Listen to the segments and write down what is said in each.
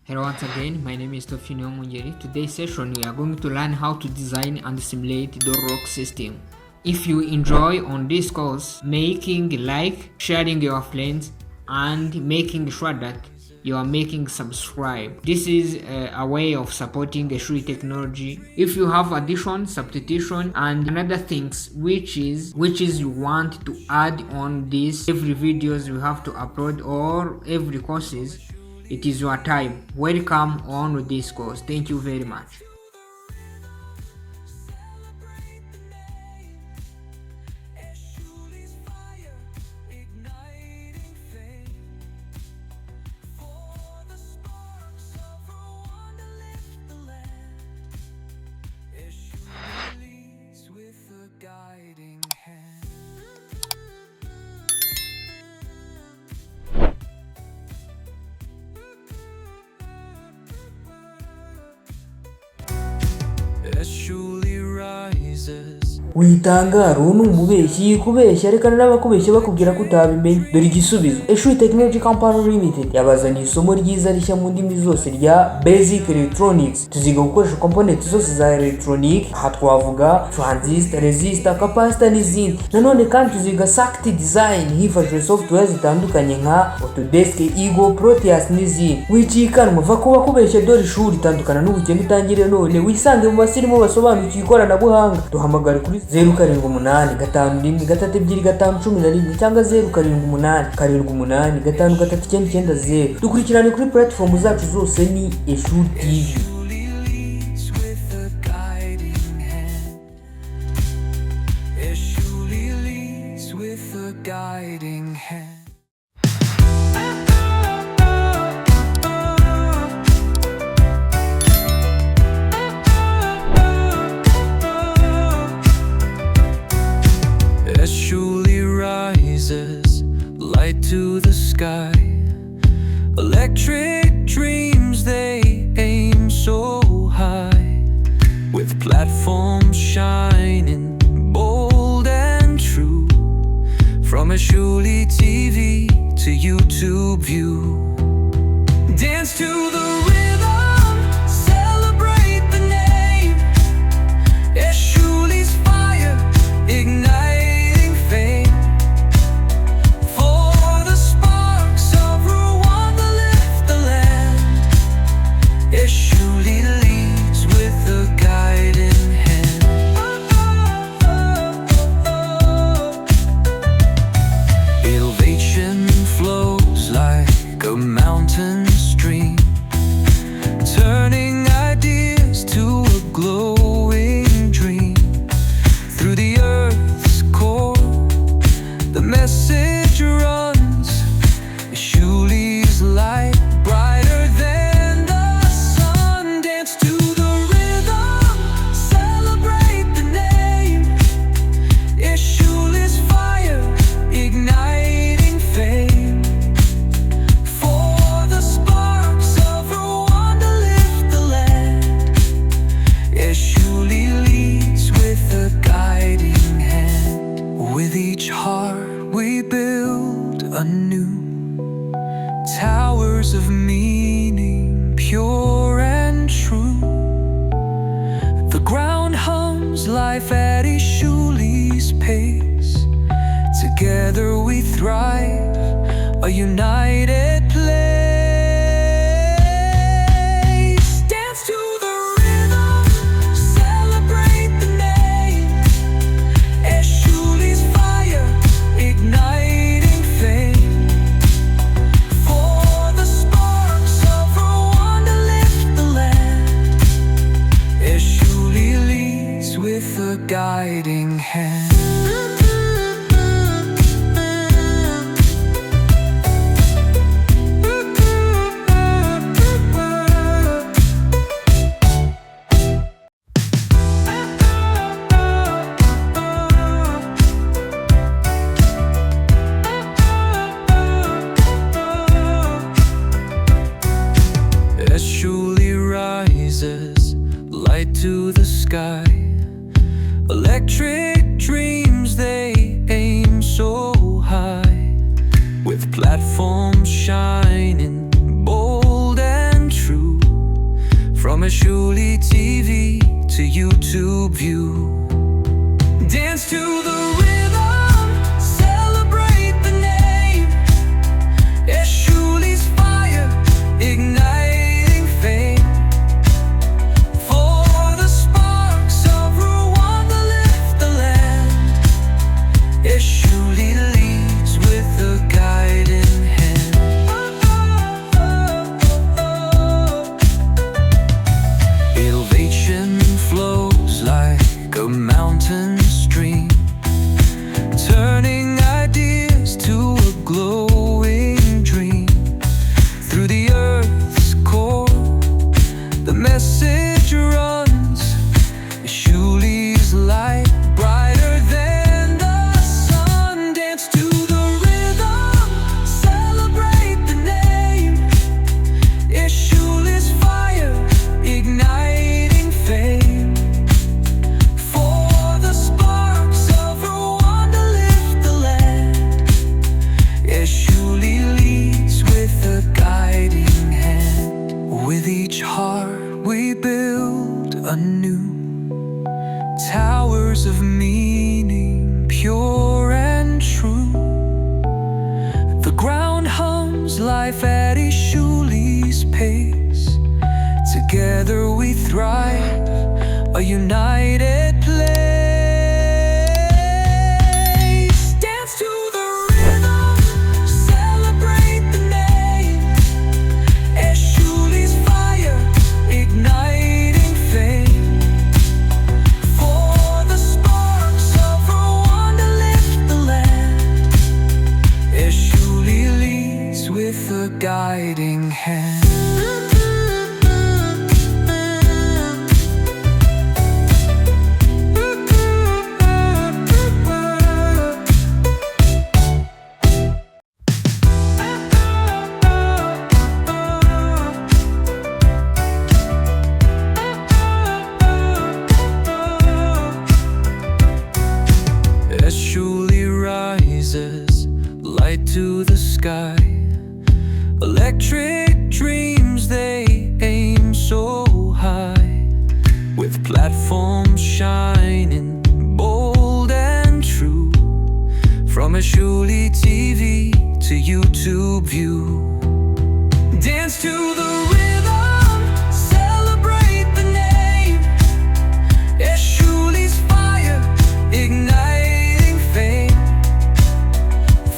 Hello once again, my name is Tofino Mungeri. Today's session we are going to learn how to design and simulate the rock system. If you enjoy on this course, making like, sharing your friends and making sure that you are making subscribe. This is a way of supporting Eshuli technology. If you have addition, substitution and another things which is you want to add on this every videos we have to upload or every courses, it is your time. Welcome on with this course. Thank you very much. Eshuli rises. witangara ubu ni umubeshyi kubeshya reka n'abakubeshya bakubwira ko utabimenye. Dore igisubizo: Eshuli Technology Company Limited yabazaniye isomo ryiza rishya mu ndimi zose rya Basic Electronics. Tuziga gukoresha components zose za electronic, aha twavuga transistor, resistor, capacitor n'izindi. Nanone kandi tuziga circuit design hifashishijwe software zitandukanye nka Autodesk, Eagle, Proteus n'izindi. Wicikanwa va kuba kubeshya, dore ishuri itandukana n'ubukene utangire none wisange mu basirimu basobanukiwe ikoranabuhanga. Duhamagare kuri 0781313511 cyangwa 0788533990. Dukurikirane kuri platform zacu zose ni Eshuli TV. Eshuli leads with a guiding hand. Eshuli rises, light to the sky. Electric dreams, they aim so high. With platforms shining bold and true. From Eshuli TV to YouTube view. Dance to the rhythm, celebrate the name. Eshuli's fire, igniting fame. For the sparks of Rwanda lift the land. Eshuli leads with a guiding hand. Innovation flows like a mountain stream, turning ideas to a glowing dream. Through the earth's core, the message runs. Eshuli's light, brighter than the sun. Dance to the rhythm, celebrate the name. Eshuli's fire, igniting fame. For the sparks of Rwanda lift the land. Eshuli leads with a guiding hand. With each heart we build anew towers of meaning, pure and true. The ground hums life at Eshuli's pace. Together we thrive, a united place. Dance to the rhythm, celebrate the name. Eshuli's fire, igniting fame. For the sparks of Rwanda lift the land. Eshuli leads with a guiding hand. Eshuli rises, light to the sky. Electric dreams, they aim so high. With platforms shining bold and true. Eshuli TV to YouTube view. Dance to the rhythm, celebrate the name. Eshuli's fire, igniting fame. For the sparks of Rwanda lift the land. Eshuli leads with a guiding hand. Innovation flows like a mountain stream, turning ideas to a glowing dream. Through the earth's core, the message runs. Eshuli's light, brighter than the sun. Dance to the rhythm, celebrate the name. Eshuli's fire, igniting fame. For the sparks of Rwanda lift the land. Eshuli leads with a guiding hand. With each heart we build anew towers of meaning, pure and true. The ground hums life at Eshuli's pace. Together we thrive, a united place. Dance to the rhythm, celebrate the name. Eshuli's fire, igniting fame. For the sparks of Rwanda lift the land. Eshuli leads with a guiding hand. Eshuli rises, light to the sky. Electric dreams, they aim so high. With platforms shining bold and true. From Eshuli TV to YouTube view. Dance to the rhythm, celebrate the name. Eshuli's fire, igniting fame.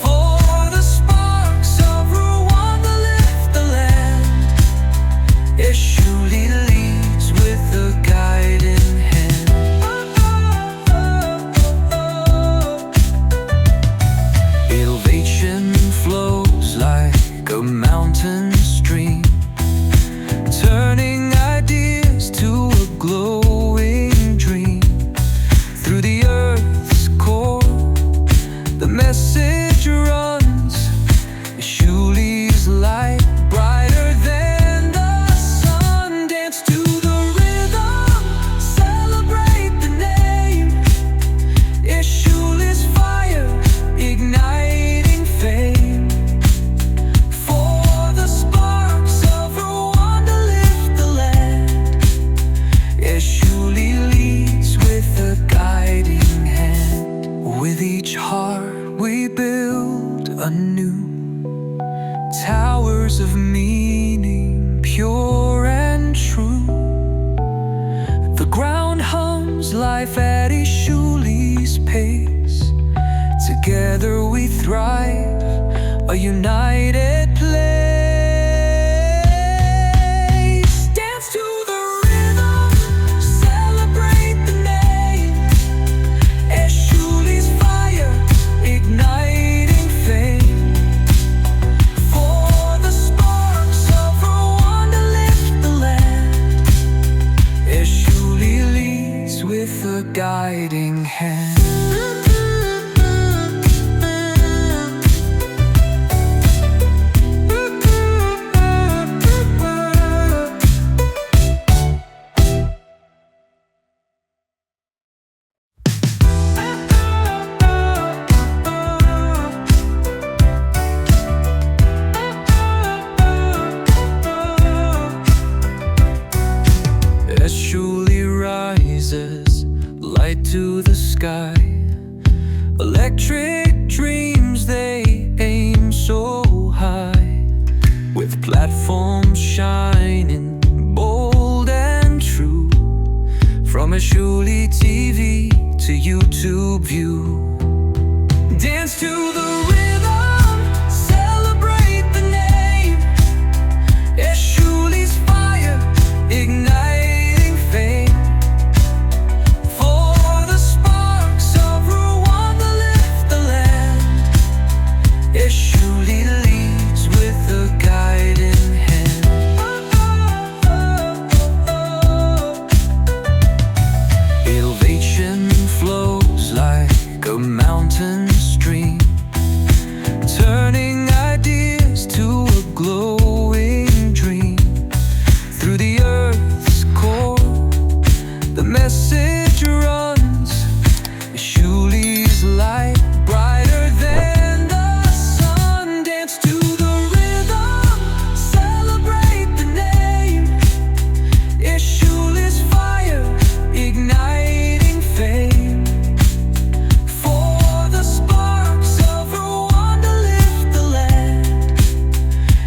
For the sparks of Rwanda lift the land. Eshuli leads with a guiding hand. Innovation flows like a mountain stream, turning ideas to a glowing dream. Through the earth's core, the message runs. Eshuli's light, brighter than the sun. Dance to the rhythm, celebrate the name. Eshuli's fire, igniting fame. For the sparks of Rwanda lift the land. Eshuli leads with a guiding hand. With each heart we build anew towers of meaning, pure and true. The ground hums life at Eshuli's pace. Together we thrive, a united place. Dance to the rhythm, celebrate the name. Eshuli's fire, igniting fame. For the sparks of Rwanda lift the land. Eshuli leads with a guiding hand. Eshuli TV to YouTube view. Dance to the rhythm, celebrate the name. Eshuli's fire, igniting fame. For the sparks of Rwanda lift the land. Eshuli leads with a guiding hand. Innovation flows like a mountain stream, turning ideas to a glowing dream. Through the earth's core, the message runs. Eshuli's light, brighter than the sun. Dance to the rhythm, celebrate the name. Eshuli's fire, igniting fame. For the sparks of Rwanda lift the land.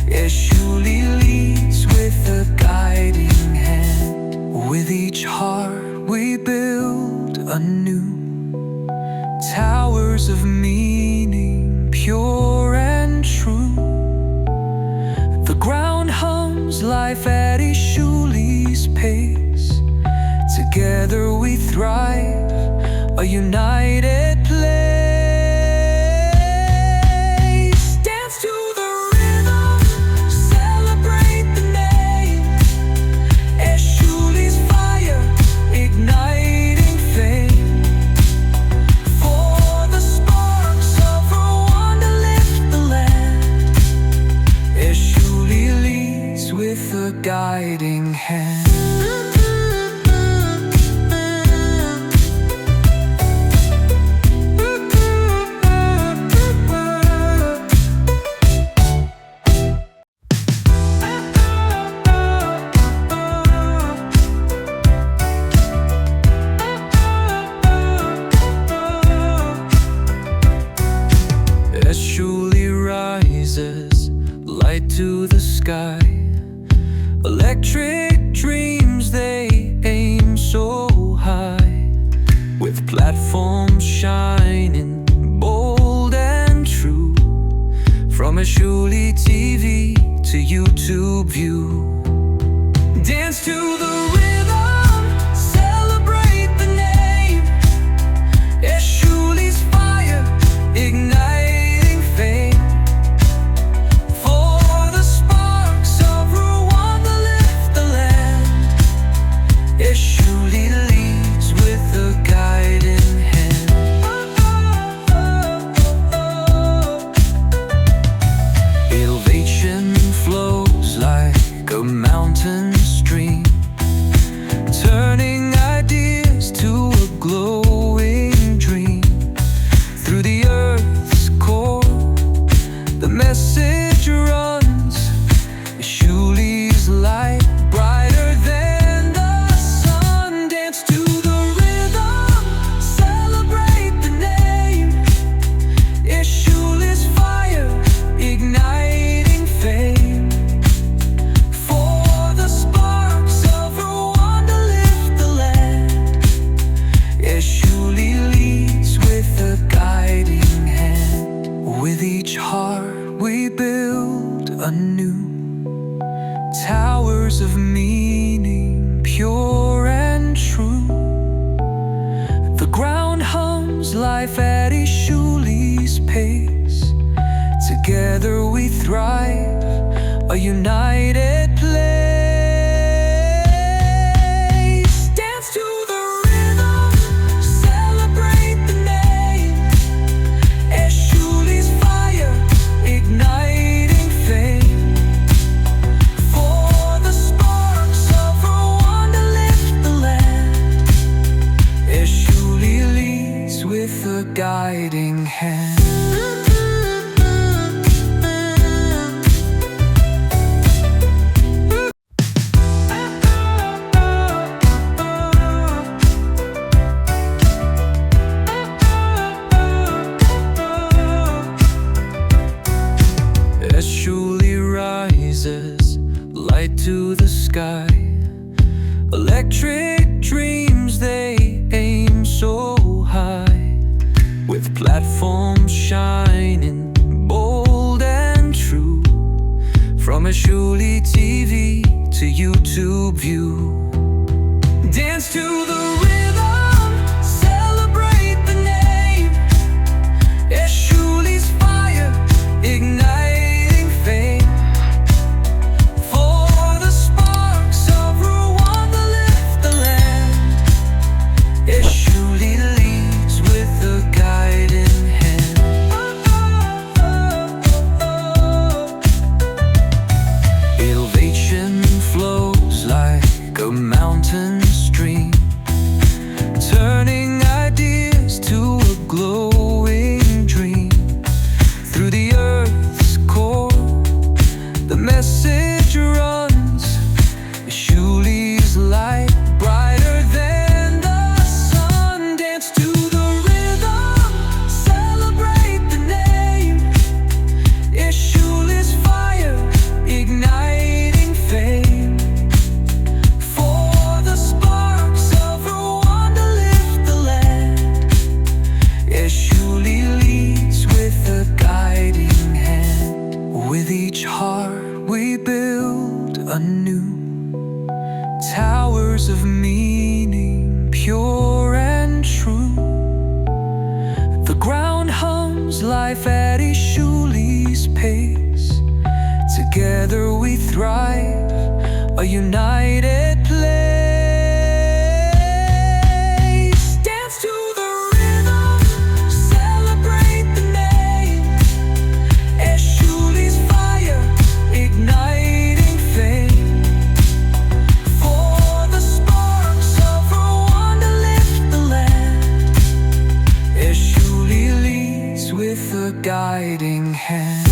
Eshuli leads with a guiding hand. With each heart we build anew towers of meaning, pure and true. The ground hums life at Eshuli's pace. Together we thrive, a united place. Dance to the rhythm, celebrate the name. Eshuli's fire, igniting fame. For the sparks of Rwanda lift the land. Eshuli leads with a guiding hand. Eshuli rises, light to the sky. Electric dreams, they aim so high. With platforms shining bold and true. From Eshuli TV to YouTube view. Dance to the rhythm, celebrate the name. Eshuli's fire, igniting fame. For the sparks of Rwanda lift the land. Eshuli leads with a guiding hand. Innovation flows like a mountain stream, turning ideas to a glowing dream. Through the earth's core, the message runs. Eshuli's light, brighter than the sun. Dance to the rhythm, celebrate the name. Eshuli's fire, igniting fame. For the sparks of Rwanda lift the land. Eshuli leads with a guiding hand. With each heart we build anew towers of meaning, pure and true. The ground hums life at Eshuli's pace. Together we thrive, a united place. Dance to the rhythm, celebrate the name. Eshuli's fire, igniting fame. For the sparks of Rwanda lift the land. Eshuli leads with a guiding hand. Eshuli rises, light to the sky. Electric dreams, they aim so high, with platforms shining bold and true. From Eshuli TV to YouTube view, dance to the rhythm, celebrate the name. Eshuli's fire, igniting fame. For the sparks of Rwanda lift the land. Eshuli leads with a guiding hand. Innovation flows like a mountain stream, turning ideas to a glowing dream. Through the earth's core, the message runs. Eshuli's light, brighter than the sun. Dance to the rhythm, celebrate the name. Eshuli's fire, igniting fame. For the sparks of Rwanda lift the land. Eshuli leads with a guiding hand. With each heart we build anew towers of meaning, pure and true. The ground hums life at Eshuli's pace. Together we thrive, a united place. Dance to the rhythm, celebrate the name. Eshuli's fire, igniting fame. For the sparks of Rwanda lift the land. Eshuli leads with a guiding hand.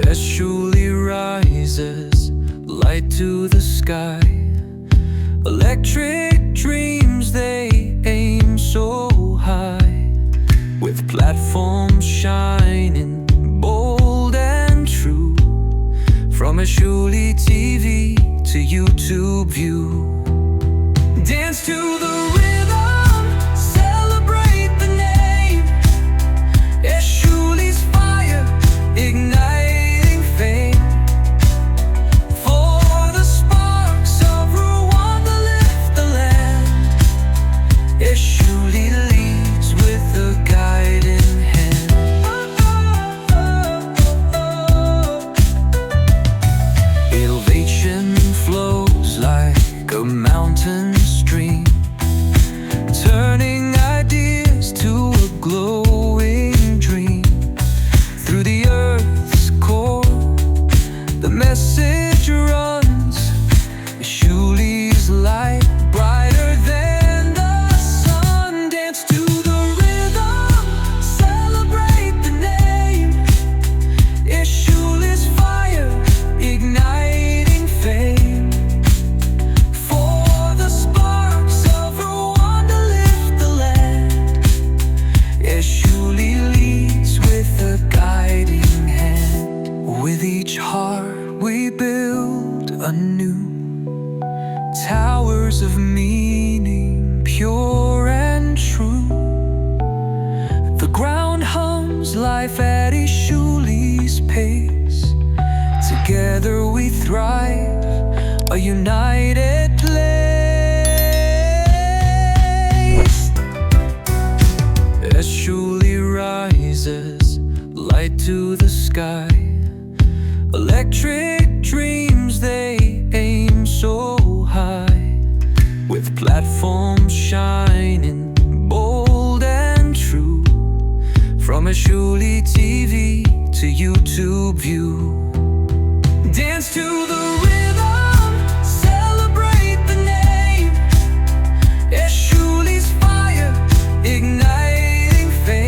Eshuli rises, light to the sky. Electric dreams, they aim so high, with platforms shining bold and true. From Eshuli TV to YouTube view, dance to the rhythm, celebrate the name. Eshuli's fire, igniting fame. For the sparks of Rwanda lift the land. Eshuli leads with a guiding hand. Innovation flows like a mountain stream, turning ideas to a glowing dream. Through the earth's core, the message runs. Eshuli's light, brighter than the sun. Dance to the rhythm, celebrate the name. Eshuli's fire, igniting fame. For the sparks of Rwanda lift the land. Eshuli leads with a guiding hand. With each heart we build anew towers of meaning, pure and true. The ground hums life at Eshuli's pace. Together we thrive, a united place. Eshuli rises, light to the sky. Electric dreams, they aim so high, with platforms shining bold and true. From Eshuli TV to YouTube view, dance to the rhythm, celebrate the name. Eshuli's fire, igniting fame.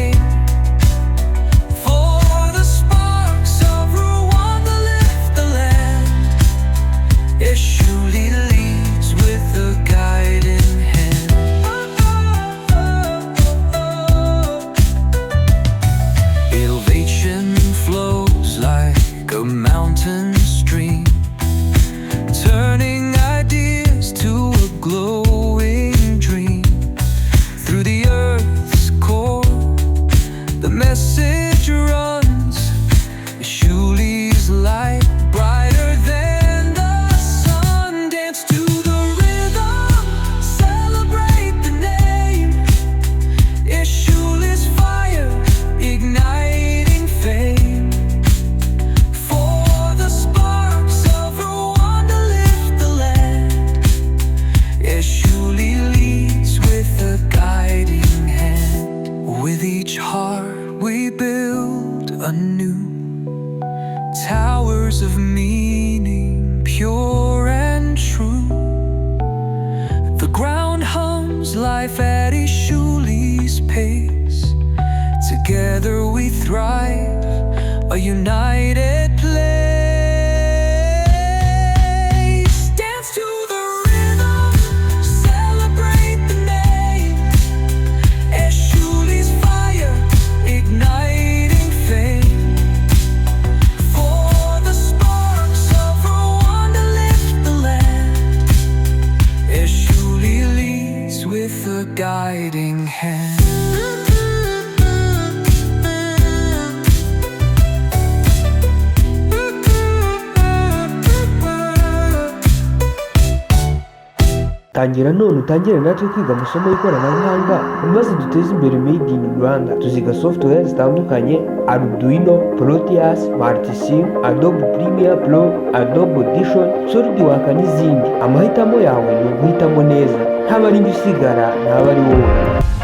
a united place. Dance to the rhythm, celebrate the name. Eshuli's fire, igniting fame. For the sparks of Rwanda lift the land. Eshuli leads with a guiding hand. tangira none utangire natwe kwiga amasomo y'ikoranabuhanga maze duteze imbere made in Rwanda. Tuziga software zitandukanye: Arduino, Proteus, Multisim, Adobe Premiere Pro, Adobe Audition, SolidWorks n'izindi. Amahitamo yawe ni uguhitamo neza, ntaba ari usigara ntaba ari wowe.